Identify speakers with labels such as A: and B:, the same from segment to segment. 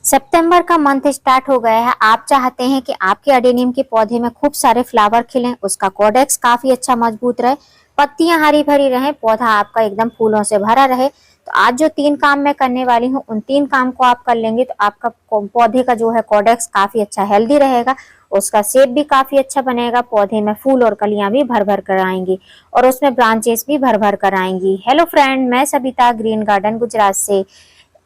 A: सितंबर का month start हो गया है। आप चाहते हैं कि आपके अडेनियम के पौधे में खूब सारे फ्लावर खिलें, उसका कॉडेक्स काफी अच्छा मजबूत रहे, पत्तियां हरी भरी रहें, पौधा आपका एकदम फूलों से भरा रहे। तो आज जो 3 काम मैं करने वाली हूँ, उन 3 काम को आप कर लेंगे तो आपका पौधे का जो है कॉडेक्स काफी अच्छा हेल्दी रहेगा, उसका शेप भी काफी अच्छा बनेगा, पौधे में फूल और कलियां भी भर भर कर आएंगी और उसमें ब्रांचेस भी भर भर कर आएंगी। हेलो फ्रेंड, मैं सविता ग्रीन गार्डन गुजरात से।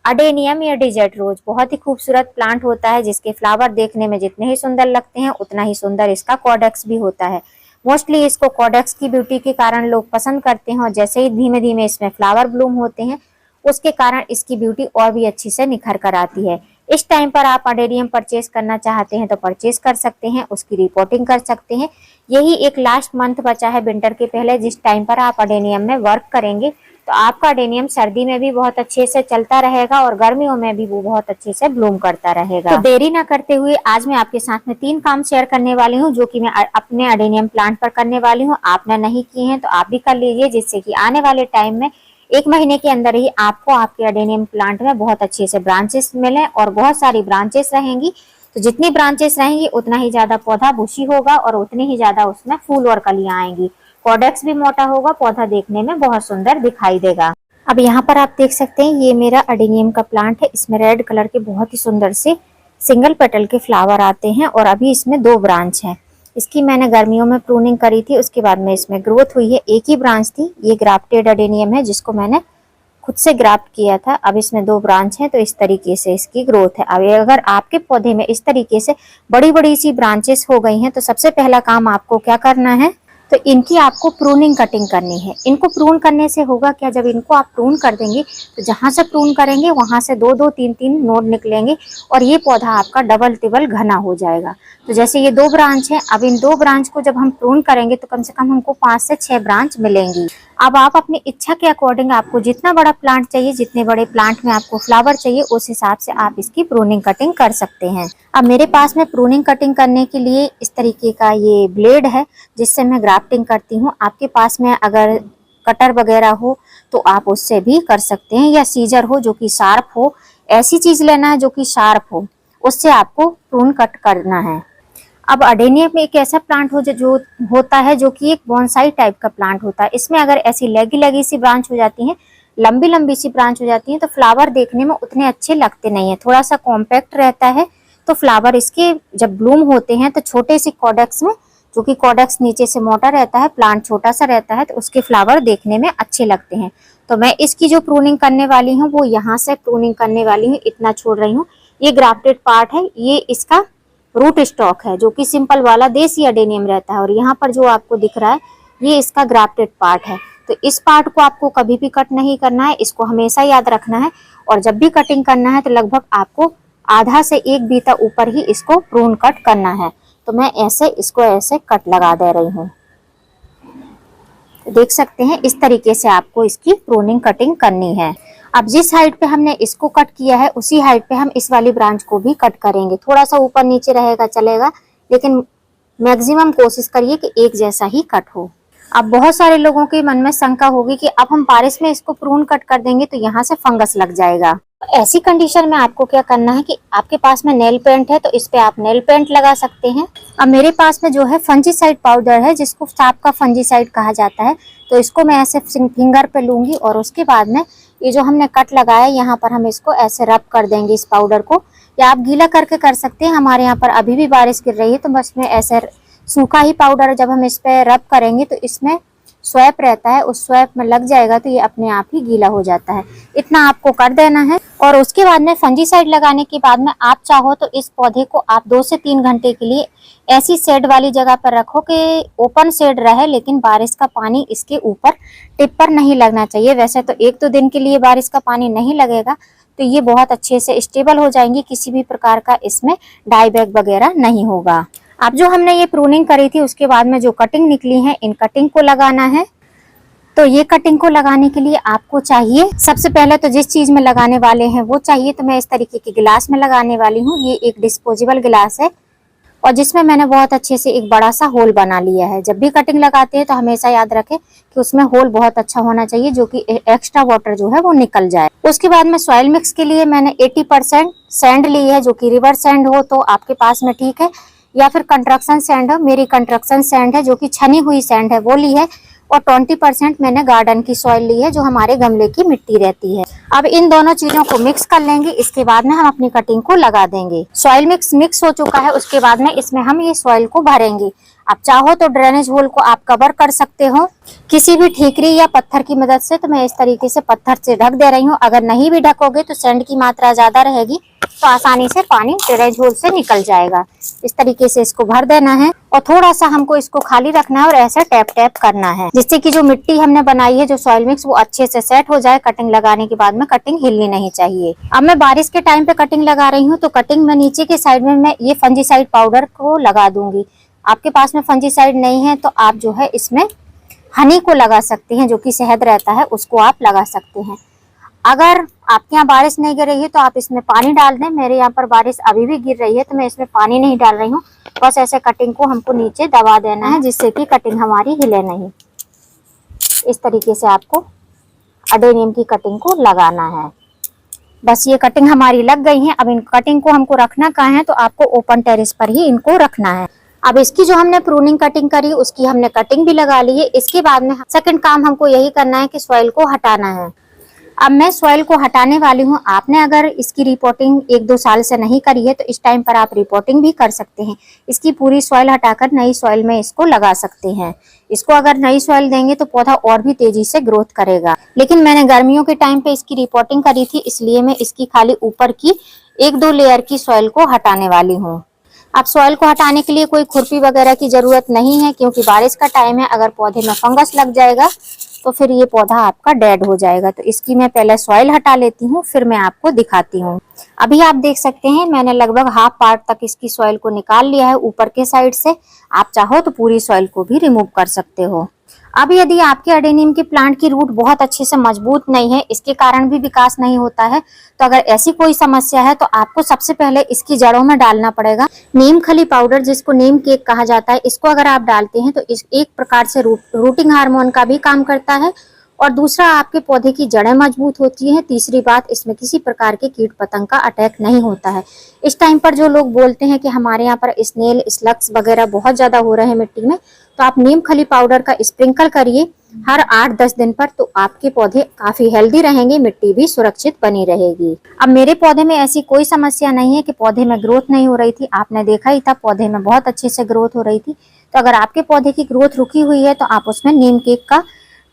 A: अडेनियम या डेजर्ट रोज बहुत ही खूबसूरत प्लांट होता है, जिसके फ्लावर देखने में जितने ही सुंदर लगते हैं उतना ही सुंदर इसका कॉडेक्स भी होता है। मोस्टली इसको कॉडेक्स की ब्यूटी के कारण लोग पसंद करते हैं और जैसे ही धीमे धीमे इसमें फ्लावर ब्लूम होते हैं उसके कारण इसकी ब्यूटी और भी अच्छी से निखर कर आती है। इस टाइम पर आप अडेनियम परचेज करना चाहते हैं तो परचेज कर सकते हैं, उसकी रिपोर्टिंग कर सकते हैं। यही एक लास्ट मंथ बचा है विंटर के पहले, जिस टाइम पर आप अडेनियम में वर्क करेंगे तो आपका अडेनियम सर्दी में भी बहुत अच्छे से चलता रहेगा और गर्मियों में भी वो बहुत अच्छे से ब्लूम करता रहेगा। तो देरी ना करते हुए आज मैं आपके साथ में 3 काम शेयर करने वाली हूँ, जो कि मैं अपने अडेनियम प्लांट पर करने वाली हूँ। आपने नहीं किए हैं तो आप भी कर लीजिए, जिससे कि आने वाले टाइम में 1 महीने के अंदर ही आपको आपके अडेनियम प्लांट में बहुत अच्छे से ब्रांचेस मिले और बहुत सारी ब्रांचेस रहेंगी। तो जितनी ब्रांचेस रहेंगी उतना ही ज्यादा पौधा बुशी होगा और उतनी ही ज्यादा उसमें फूल और कलियां आएंगी। कॉडेक्स भी मोटा होगा, पौधा देखने में बहुत सुंदर दिखाई देगा। अब यहाँ पर आप देख सकते हैं ये मेरा अडेनियम का प्लांट है। इसमें रेड कलर के बहुत ही सुंदर से सिंगल पेटल के फ्लावर आते हैं और अभी इसमें 2 ब्रांच हैं। इसकी मैंने गर्मियों में प्रूनिंग करी थी, उसके बाद में इसमें ग्रोथ हुई है। एक ही ब्रांच थी, ये ग्राफ्टेड अडेनियम है जिसको मैंने खुद से ग्राफ्ट किया था। अब इसमें 2 ब्रांच है तो इस तरीके से इसकी ग्रोथ है। अब अगर आपके पौधे में इस तरीके से बड़ी बड़ी सी ब्रांचेस हो गई हैं तो सबसे पहला काम आपको क्या करना है, तो इनकी आपको प्रूनिंग कटिंग करनी है। इनको प्रून करने से होगा क्या, जब इनको आप प्रून कर देंगे तो जहां से प्रून करेंगे वहां से 2-2 3-3 नोड निकलेंगे और ये पौधा आपका डबल टिबल घना हो जाएगा। तो जैसे ये 2 ब्रांच है, अब इन 2 ब्रांच को जब हम प्रून करेंगे तो कम से कम हमको 5 से 6 ब्रांच मिलेंगी। अब आप अपनी इच्छा के अकॉर्डिंग आपको जितना बड़ा प्लांट चाहिए, जितने बड़े प्लांट में आपको फ्लावर चाहिए, उस हिसाब से आप इसकी प्रूनिंग कटिंग कर सकते हैं। अब मेरे पास में प्रूनिंग कटिंग करने के लिए इस तरीके का ये ब्लेड है जिससे मैं ग्राफ्टिंग करती हूँ। आपके पास में अगर कटर वगैरह हो तो आप उससे भी कर सकते हैं, या सीजर हो जो कि शार्प हो। ऐसी चीज लेना है जो कि शार्प हो, उससे आपको प्रून कट करना है। अब अडेनियम एक ऐसा प्लांट जो होता है जो कि एक बोनसाई टाइप का प्लांट होता है। इसमें अगर ऐसी लगी लगी सी ब्रांच हो जाती है, लंबी लंबी सी ब्रांच हो जाती है, तो फ्लावर देखने में उतने अच्छे लगते नहीं है, थोड़ा सा कॉम्पैक्ट रहता है। तो फ्लावर इसके जब ब्लूम होते हैं तो छोटे से कॉडेक्स में, जो कि कॉडेक्स नीचे से मोटा रहता है, प्लांट छोटा सा रहता है, तो उसके फ्लावर देखने में अच्छे लगते हैं। तो मैं इसकी जो प्रूनिंग करने वाली हूँ वो यहाँ से प्रूनिंग करने वाली हूँ, इतना छोड़ रही हूँ। ये ग्राफ्टेड पार्ट है, ये इसका रूट स्टॉक है जो कि सिंपल वाला देसी अडेनियम रहता है, और यहाँ पर जो आपको दिख रहा है ये इसका ग्राफ्टेड पार्ट है। तो इस पार्ट को आपको कभी भी कट नहीं करना है, इसको हमेशा याद रखना है। और जब भी कटिंग करना है तो लगभग आपको आधा से 1 बीता ऊपर ही इसको प्रून कट करना है। तो मैं ऐसे इसको ऐसे कट लगा दे रही हूँ। तो देख सकते हैं इस तरीके से आपको इसकी प्रूनिंग कटिंग करनी है। अब जिस हाइट पे हमने इसको कट किया है उसी हाइट पे हम इस वाली ब्रांच को भी कट करेंगे। थोड़ा सा ऊपर नीचे रहेगा चलेगा, लेकिन मैक्सिमम कोशिश करिए कि एक जैसा ही कट हो। अब बहुत सारे लोगों के मन में शंका होगी कि अब हम बारिश में इसको प्रून कट कर देंगे तो यहाँ से फंगस लग जाएगा। ऐसी कंडीशन में आपको क्या करना है कि आपके पास में नेल पेंट है तो इस पे आप नेल पेंट लगा सकते हैं। अब मेरे पास में जो है फंजीसाइड पाउडर है, जिसको सांप का फंजीसाइड कहा जाता है। तो इसको मैं ऐसे फिंगर पे लूंगी और उसके बाद में ये जो हमने कट लगाया यहाँ पर हम इसको ऐसे रब कर देंगे इस पाउडर को, या आप गीला करके कर सकते हैं। हमारे यहाँ पर अभी भी बारिश गिर रही है तो बस में ऐसे सूखा ही पाउडर जब हम इस पे रब करेंगे तो इसमें स्वैप रहता है, उस स्वैप में लग जाएगा तो ये अपने आप ही गीला हो जाता है। इतना आपको कर देना है। और उसके बाद में फंजीसाइड लगाने के बाद में आप चाहो तो इस पौधे को आप 2 से 3 घंटे के लिए ऐसी शेड वाली जगह पर रखो कि ओपन शेड रहे, लेकिन बारिश का पानी इसके ऊपर टिप पर नहीं लगना चाहिए। वैसे तो 1-2 दिन के लिए बारिश का पानी नहीं लगेगा तो ये बहुत अच्छे से स्टेबल हो जाएंगी, किसी भी प्रकार का इसमें डाई बैग वगैरह नहीं होगा। अब जो हमने ये प्रूनिंग करी थी उसके बाद में जो कटिंग निकली है, इन कटिंग को लगाना है। तो ये कटिंग को लगाने के लिए आपको चाहिए, सबसे पहले तो जिस चीज में लगाने वाले हैं वो चाहिए। तो मैं इस तरीके के गिलास में लगाने वाली हूँ। ये एक डिस्पोजेबल गिलास है। और जिसमें मैंने बहुत अच्छे से एक बड़ा सा होल बना लिया है। जब भी कटिंग लगाते हैं तो हमेशा याद रखें कि उसमें होल बहुत अच्छा होना चाहिए, जो कि एक्स्ट्रा वाटर जो है वो निकल जाए। उसके बाद में सॉइल मिक्स के लिए मैंने 80% सैंड ली है, जो कि रिवर सैंड हो तो आपके पास में ठीक है, या फिर कंस्ट्रक्शन सैंड हो। मेरी कंस्ट्रक्शन सैंड है, जो कि छनी हुई सैंड है, वो ली है। और 20% मैंने गार्डन की सॉइल ली है, जो हमारे गमले की मिट्टी रहती है। अब इन दोनों चीजों को मिक्स कर लेंगे। इसके बाद में हम अपनी कटिंग को लगा देंगे। सॉइल मिक्स हो चुका है। उसके बाद में इसमें हम ये सॉइल को भरेंगे। आप चाहो तो ड्रेनेज होल को आप कवर कर सकते हो किसी भी ठीकरी या पत्थर की मदद से। तो मैं इस तरीके से पत्थर से ढक दे रही हूँ। अगर नहीं भी ढकोगे तो सैंड की मात्रा ज्यादा रहेगी, तो आसानी से पानी ड्रेनेज होल से निकल जाएगा। इस तरीके से इसको भर देना है और थोड़ा सा हमको इसको खाली रखना है और ऐसे टैप टैप करना है, जिससे कि जो मिट्टी हमने बनाई है, जो सॉइल मिक्स, वो अच्छे से सेट हो जाए। कटिंग लगाने के बाद में कटिंग हिलनी नहीं चाहिए। अब मैं बारिश के टाइम पे कटिंग लगा रही हूँ, तो कटिंग में नीचे के साइड में मैं ये फंजीसाइड पाउडर को लगा दूंगी। आपके पास में फंजीसाइड नहीं है तो आप जो है इसमें हनी को लगा सकते हैं, जो कि शहद रहता है, उसको आप लगा सकते हैं। अगर आपके यहाँ बारिश नहीं गिर रही है तो आप इसमें पानी डाल दें। मेरे यहाँ पर बारिश अभी भी गिर रही है, तो मैं इसमें पानी नहीं डाल रही हूँ। बस ऐसे कटिंग को हमको नीचे दबा देना है, जिससे कि कटिंग हमारी हिले नहीं। इस तरीके से आपको अडेनियम की कटिंग को लगाना है। बस ये कटिंग हमारी लग गई है। अब इन कटिंग को हमको रखना कहाँ है, तो आपको ओपन टेरेस पर ही इनको रखना है। अब इसकी जो हमने प्रूनिंग कटिंग करी, उसकी हमने कटिंग भी लगा ली है। इसके बाद में सेकंड काम हमको यही करना है कि सॉइल को हटाना है। अब मैं सॉइल को हटाने वाली हूँ। आपने अगर इसकी रिपोर्टिंग 1-2 साल से नहीं करी है तो इस टाइम पर आप रिपोर्टिंग भी कर सकते हैं। इसकी पूरी सॉइल हटाकर नई सॉइल में इसको लगा सकते हैं। इसको अगर नई सॉइल देंगे तो पौधा और भी तेजी से ग्रोथ करेगा। लेकिन मैंने गर्मियों के टाइम पे इसकी रिपोर्टिंग करी थी, इसलिए मैं इसकी खाली ऊपर की 1-2 लेयर की सॉइल को हटाने वाली हूँ। अब सॉइल को हटाने के लिए कोई खुरपी वगैरह की जरूरत नहीं है, क्योंकि बारिश का टाइम है। अगर पौधे में फंगस लग जाएगा तो फिर ये पौधा आपका डेड हो जाएगा। तो इसकी मैं पहले सॉइल हटा लेती हूँ, फिर मैं आपको दिखाती हूँ। अभी आप देख सकते हैं मैंने लगभग हाफ पार्ट तक इसकी सॉइल को निकाल लिया है ऊपर के साइड से। आप चाहो तो पूरी सॉइल को भी रिमूव कर सकते हो। अब यदि आपके अडेनियम के प्लांट की रूट बहुत अच्छे से मजबूत नहीं है, इसके कारण भी विकास नहीं होता है, तो अगर ऐसी कोई समस्या है तो आपको सबसे पहले इसकी जड़ों में डालना पड़ेगा नीम खली पाउडर, जिसको नीम केक कहा जाता है। इसको अगर आप डालते हैं तो इस एक प्रकार से रूटिंग हार्मोन का भी काम करता है, और दूसरा आपके पौधे की जड़ें मजबूत होती हैं। तीसरी बात, इसमें किसी प्रकार के कीट पतंग का अटैक नहीं होता है। इस टाइम पर जो लोग बोलते हैं कि हमारे यहाँ पर स्नेल स्लग्स वगैरह बहुत ज्यादा हो रहे हैं मिट्टी में, तो आप नीम खली पाउडर का स्प्रिंकल करिए हर 8-10 दिन पर, तो आपके पौधे काफी हेल्दी रहेंगे, मिट्टी भी सुरक्षित बनी रहेगी। अब मेरे पौधे में ऐसी कोई समस्या नहीं है कि पौधे में ग्रोथ नहीं हो रही थी। आपने देखा ही था, पौधे में बहुत अच्छे से ग्रोथ हो रही थी। तो अगर आपके पौधे की ग्रोथ रुकी हुई है तो आप उसमें नीम केक का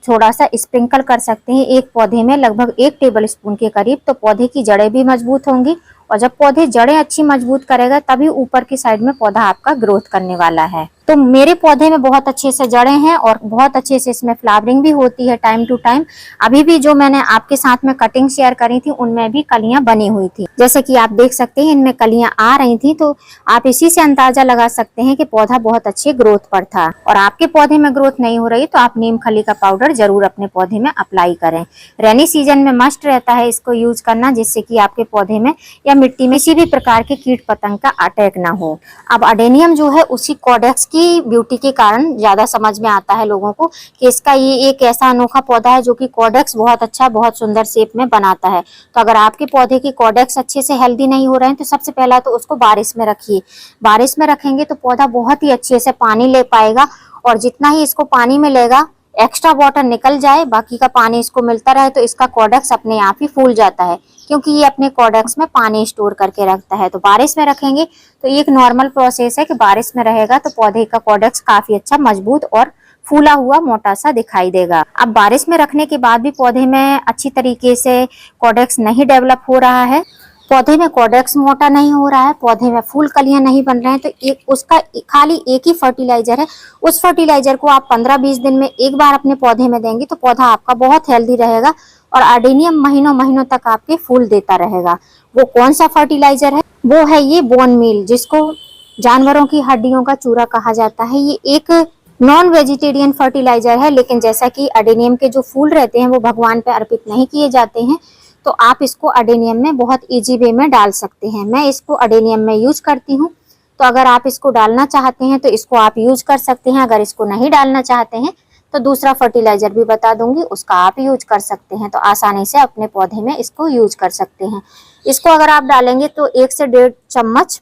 A: थोड़ा सा स्प्रिंकल कर सकते हैं, एक पौधे में लगभग 1 टेबल स्पून के करीब। तो पौधे की जड़ें भी मजबूत होंगी, और जब पौधे जड़ें अच्छी मजबूत करेगा तभी ऊपर की साइड में पौधा आपका ग्रोथ करने वाला है। तो मेरे पौधे में बहुत अच्छे से जड़ें हैं और बहुत अच्छे से इसमें फ्लावरिंग भी होती है टाइम टू टाइम। अभी भी जो मैंने आपके साथ में कटिंग शेयर करी थी, उनमें भी कलियां बनी हुई थी, जैसे कि आप देख सकते हैं इनमें कलियां आ रही थी। तो आप इसी से अंदाजा लगा सकते हैं कि पौधा बहुत अच्छे ग्रोथ पर था। और आपके पौधे में ग्रोथ नहीं हो रही तो आप नीम खली का पाउडर जरूर अपने पौधे में अप्लाई करें। रेनी सीजन में मस्ट रहता है इसको यूज करना, जिससे कि आपके पौधे में या मिट्टी में किसी भी प्रकार के कीट पतंग का अटैक ना हो। अब अडेनियम जो है उसी कॉडेक्स की ब्यूटी के कारण ज्यादा समझ में आता है लोगों को कि इसका ये एक ऐसा अनोखा पौधा है जो कि कॉडेक्स बहुत अच्छा, बहुत सुंदर शेप में बनाता है। तो अगर आपके पौधे की कॉडेक्स अच्छे से हेल्दी नहीं हो रहे हैं तो सबसे पहला तो उसको बारिश में रखिए। बारिश में रखेंगे तो पौधा बहुत ही अच्छे से पानी ले पाएगा, और जितना ही इसको पानी मिलेगा एक्स्ट्रा वाटर निकल जाए, बाकी का पानी इसको मिलता रहे, तो इसका कॉडेक्स अपने आप ही फूल जाता है, क्योंकि ये अपने कॉडेक्स में पानी स्टोर करके रखता है। तो बारिश में रखेंगे तो ये एक नॉर्मल प्रोसेस है कि बारिश में रहेगा तो पौधे का कॉडेक्स काफी अच्छा मजबूत और फूला हुआ मोटा सा दिखाई देगा। अब बारिश में रखने के बाद भी पौधे में अच्छी तरीके से कॉडेक्स नहीं डेवलप हो रहा है, पौधे में कॉडेक्स मोटा नहीं हो रहा है, पौधे में फूल कलियां नहीं बन रहे हैं, तो एक उसका खाली एक ही फर्टिलाइजर है। उस फर्टिलाइजर को आप 15-20 दिन में एक बार अपने पौधे में देंगे तो पौधा आपका बहुत हेल्दी रहेगा, और अडेनियम महीनों महीनों तक आपके फूल देता रहेगा। वो कौन सा फर्टिलाइजर है? वो है ये बोन मील, जिसको जानवरों की हड्डियों का चूरा कहा जाता है। ये एक नॉन वेजिटेरियन फर्टिलाइजर है, लेकिन जैसा कि अडेनियम के जो फूल रहते हैं वो भगवान पे अर्पित नहीं किए जाते हैं, तो आप इसको अडेनियम में बहुत इजी वे में डाल सकते हैं। मैं इसको अडेनियम में यूज करती हूँ। तो अगर आप इसको डालना चाहते हैं तो इसको आप यूज कर सकते हैं। अगर इसको नहीं डालना चाहते हैं तो दूसरा फर्टिलाइजर भी बता दूंगी, उसका आप यूज कर सकते हैं। तो आसानी से अपने पौधे में इसको यूज कर सकते हैं। इसको अगर आप डालेंगे तो 1 से 1.5 चम्मच,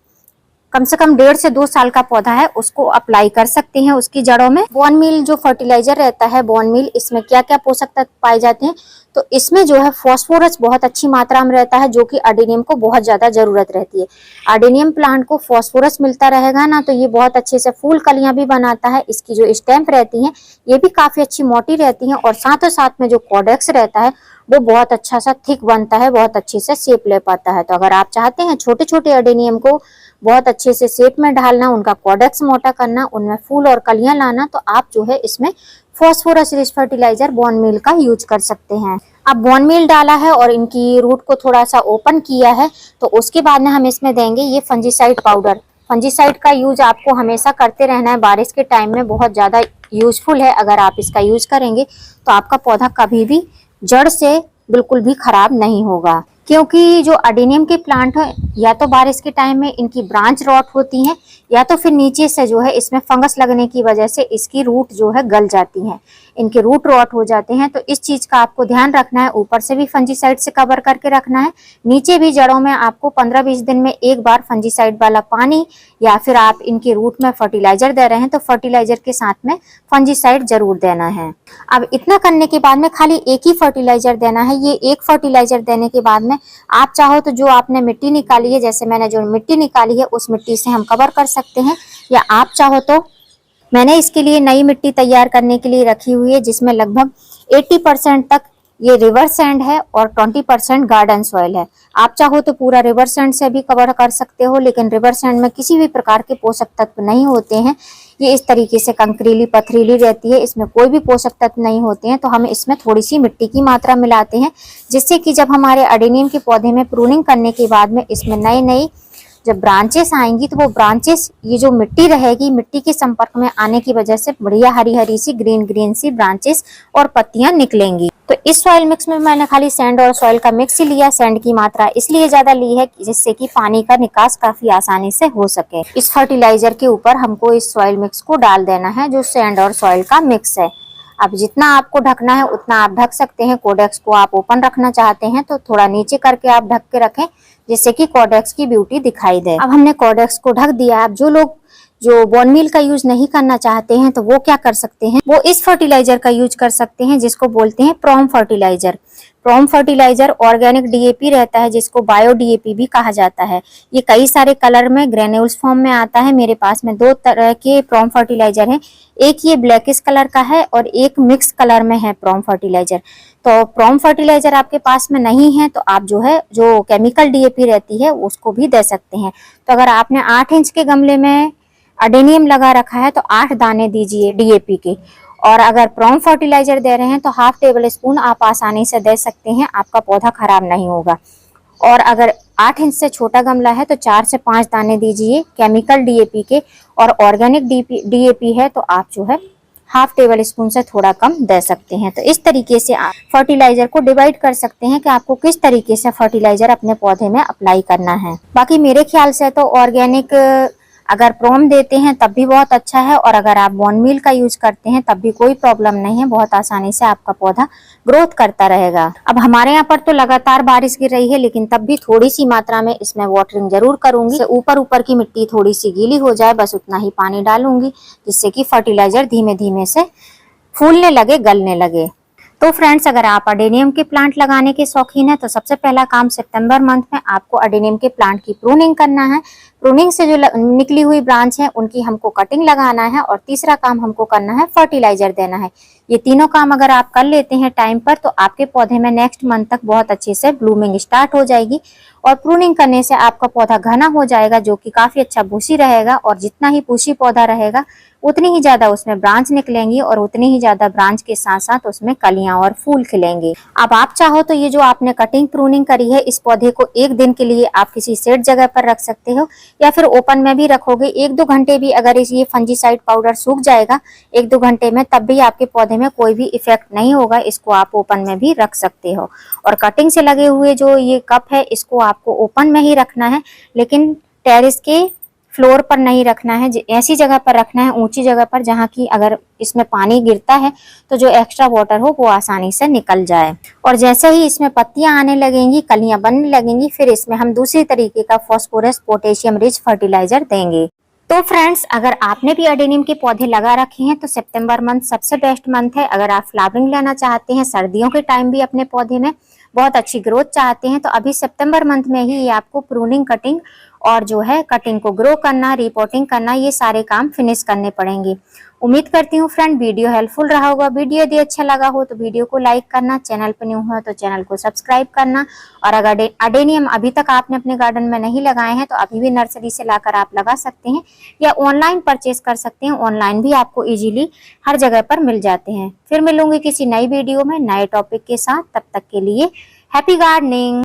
A: कम से कम 1.5 से 2 साल का पौधा है, उसको अप्लाई कर सकते हैं उसकी जड़ों में। बोन मील जो फर्टिलाइजर रहता है, बोन मील, इसमें क्या क्या पोषक तत्व पाए जाते हैं? तो इसमें जो है फास्फोरस बहुत अच्छी मात्रा में रहता है, जो कि अडेनियम को बहुत ज्यादा जरूरत रहती है। अडेनियम प्लांट को फास्फोरस मिलता रहेगा ना, तो ये बहुत अच्छे से फूल कलियां भी बनाता है। इसकी जो स्टेम्प रहती है ये भी काफी अच्छी मोटी रहती है, और साथों साथ में जो कॉडेक्स रहता है वो बहुत अच्छा सा थिक बनता है, बहुत अच्छे से शेप ले पाता है। तो अगर आप चाहते हैं छोटे छोटे अडेनियम को बहुत अच्छे से शेप में ढालना, उनका कॉडेक्स मोटा करना, उनमें फूल और कलियां लाना, तो आप जो है इसमें phosphorus rich fertilizer bone meal का यूज कर सकते हैं। अब बोन मील डाला है और इनकी रूट को थोड़ा सा ओपन किया है, तो उसके बाद में हम इसमें देंगे ये फंजीसाइड पाउडर। फंजीसाइड का यूज आपको हमेशा करते रहना है, बारिश के टाइम में बहुत ज्यादा यूजफुल है। अगर आप इसका यूज करेंगे तो आपका पौधा कभी भी जड़ से बिल्कुल भी खराब नहीं होगा, क्योंकि जो अडेनियम के प्लांट है, या तो बारिश के टाइम में इनकी ब्रांच रॉट होती हैं, या तो फिर नीचे से जो है इसमें फंगस लगने की वजह से इसकी रूट जो है गल जाती हैं, इनके रूट रॉट हो जाते हैं। तो इस चीज का आपको ध्यान रखना है। ऊपर से भी फंजीसाइड से कवर करके रखना है, नीचे भी जड़ों में आपको 15-20 दिन में एक बार फंजीसाइड वाला पानी, या फिर आप इनके रूट में फर्टिलाइजर दे रहे हैं तो फर्टिलाइजर के साथ में फंजीसाइड जरूर देना है। अब इतना करने के बाद में खाली एक ही फर्टिलाइजर देना है। ये एक फर्टिलाइजर देने के बाद में आप चाहो तो जो आपने मिट्टी निकाली है, जैसे मैंने जो मिट्टी निकाली है उस मिट्टी से हम कवर कर सकते हैं, या आप चाहो तो मैंने इसके लिए नई मिट्टी तैयार करने के लिए रखी हुई है, जिसमें लगभग 80% तक ये रिवर सैंड है और 20% गार्डन सॉइल है। आप चाहो तो पूरा रिवर सैंड से भी कवर कर सकते हो, लेकिन रिवर सैंड में किसी भी प्रकार के पोषक तत्व नहीं होते हैं। ये इस तरीके से कंकरीली पथरीली रहती है, इसमें कोई भी पोषक तत्व नहीं होते हैं। तो हम इसमें थोड़ी सी मिट्टी की मात्रा मिलाते हैं, जिससे कि जब हमारे अडेनियम के पौधे में प्रूनिंग करने के बाद में इसमें नई नई जब ब्रांचेस आएंगी, तो वो ब्रांचेस, ये जो मिट्टी रहेगी, मिट्टी के संपर्क में आने की वजह से बढ़िया हरी हरी सी ग्रीन ग्रीन सी ब्रांचेस और पत्तियां निकलेंगी। तो इस सॉइल मिक्स में मैंने खाली सैंड और सॉइल का मिक्स ही लिया। सैंड की मात्रा इसलिए ज्यादा ली है जिससे कि पानी का निकास काफी आसानी से हो सके। इस फर्टिलाइजर के ऊपर हमको इस सॉइल मिक्स को डाल देना है, जो सैंड और सॉइल का मिक्स है। अब जितना आपको ढकना है उतना आप ढक सकते हैं। कोडेक्स को आप ओपन रखना चाहते हैं तो थोड़ा नीचे करके आप ढक के रखें, जिससे कि कोडेक्स की ब्यूटी दिखाई दे। अब हमने कोडेक्स को ढक दिया। अब जो लोग जो बोन मील का यूज नहीं करना चाहते हैं तो वो क्या कर सकते हैं, वो इस फर्टिलाइजर का यूज कर सकते हैं, जिसको बोलते हैं प्रोम फर्टिलाइजर। प्रोम फर्टिलाइजर ऑर्गेनिक डीएपी रहता है, जिसको बायो डीएपी भी कहा जाता है। ये कई सारे कलर में ग्रेन्यूल्स फॉर्म में आता है। मेरे पास में 2 तरह के प्रोम फर्टिलाइजर हैं, एक ये ब्लैकिश कलर का है और एक मिक्स कलर में है प्रोम फर्टिलाइजर। तो प्रोम फर्टिलाइजर आपके पास में नहीं है तो आप जो है जो केमिकल डीएपी रहती है उसको भी दे सकते हैं। तो अगर आपने 8 इंच के गमले में अडेनियम लगा रखा है तो 8 दाने दीजिए डीएपी के, और अगर प्रोम फर्टिलाइजर दे रहे हैं तो ½ टेबल स्पून आप आसानी से दे सकते हैं, आपका पौधा खराब नहीं होगा। और अगर 8 इंच से छोटा गमला है तो 4 से 5 दाने दीजिए केमिकल डीएपी के, और ऑर्गेनिक डीएपी है तो आप जो है ½ टेबल स्पून से थोड़ा कम दे सकते हैं। तो इस तरीके से आप फर्टिलाइजर को डिवाइड कर सकते हैं कि आपको किस तरीके से फर्टिलाइजर अपने पौधे में अप्लाई करना है। बाकी मेरे ख्याल से तो ऑर्गेनिक अगर प्रोम देते हैं तब भी बहुत अच्छा है, और अगर आप बोन मील का यूज करते हैं तब भी कोई प्रॉब्लम नहीं है, बहुत आसानी से आपका पौधा ग्रोथ करता रहेगा। अब हमारे यहाँ पर तो लगातार बारिश गिर रही है, लेकिन तब भी थोड़ी सी मात्रा में इसमें वाटरिंग जरूर करूंगी। ऊपर ऊपर की मिट्टी थोड़ी सी गीली हो जाए, बस उतना ही पानी डालूंगी, जिससे कि फर्टिलाइजर धीमे धीमे से फूलने लगे, गलने लगे। तो फ्रेंड्स, अगर आप अडेनियम के प्लांट लगाने के शौकीन हैं तो सबसे पहला काम सितंबर मंथ में आपको अडेनियम के प्लांट की प्रूनिंग करना है। प्रूनिंग से जो निकली हुई ब्रांच है उनकी हमको कटिंग लगाना है, और तीसरा काम हमको करना है फर्टिलाइजर देना है। ये तीनों काम अगर आप कर लेते हैं टाइम पर तो आपके पौधे में नेक्स्ट मंथ तक बहुत अच्छे से ब्लूमिंग स्टार्ट हो जाएगी, और प्रूनिंग करने से आपका पौधा घना हो जाएगा, जो कि काफी अच्छा बूशी रहेगा। और जितना ही बूशी पौधा रहेगा उतनी ही ज्यादा उसमें ब्रांच निकलेंगी, और उतनी ही ज्यादा ब्रांच के साथ साथ उसमें कलियां और फूल खिलेंगे। अब आप चाहो तो ये जो आपने कटिंग प्रूनिंग करी है, इस पौधे को 1 दिन के लिए आप किसी सेट जगह पर रख सकते हो, या फिर ओपन में भी रखोगे 1-2 घंटे भी। अगर ये फंजीसाइड पाउडर सूख जाएगा 1-2 घंटे में, तब भी आपके पौधे में कोई भी इफेक्ट नहीं होगा। इसको आप ओपन में भी रख सकते हो। और कटिंग से लगे हुए जो ये कप है, इसको आपको ओपन में ही रखना है, लेकिन टेरेस के फ्लोर पर नहीं रखना है, ऐसी जगह पर रखना है, ऊंची जगह पर, जहाँ की अगर इसमें पानी गिरता है तो जो एक्स्ट्रा वाटर हो वो आसानी से निकल जाए। और जैसे ही इसमें पत्तियां आने लगेंगी, कलियां बनने लगेंगी, फिर इसमें हम दूसरी तरीके का फास्फोरस पोटेशियम रिच फर्टिलाइजर देंगे। तो फ्रेंड्स, अगर आपने भी अडेनियम के पौधे लगा रखे हैं तो सितंबर मंथ सबसे बेस्ट मंथ है। अगर आप फ्लावरिंग लेना चाहते हैं सर्दियों के टाइम भी अपने पौधे में बहुत अच्छी ग्रोथ चाहते हैं तो अभी सितंबर मंथ में ही ये आपको प्रूनिंग, कटिंग और जो है कटिंग को ग्रो करना, रिपोर्टिंग करना, ये सारे काम फिनिश करने पड़ेंगे। उम्मीद करती हूँ फ्रेंड वीडियो हेल्पफुल रहा होगा। वीडियो यदि अच्छा लगा हो तो वीडियो को लाइक करना, चैनल पर न्यू हो तो चैनल को सब्सक्राइब करना। और अगर अडेनियम अभी तक आपने अपने गार्डन में नहीं लगाए हैं तो अभी भी नर्सरी से लाकर आप लगा सकते हैं या ऑनलाइन परचेज कर सकते हैं। ऑनलाइन भी आपको इजीली हर जगह पर मिल जाते हैं। फिर मिलूंगी किसी नई वीडियो में नए टॉपिक के साथ, तब तक के लिए हैप्पी गार्डनिंग।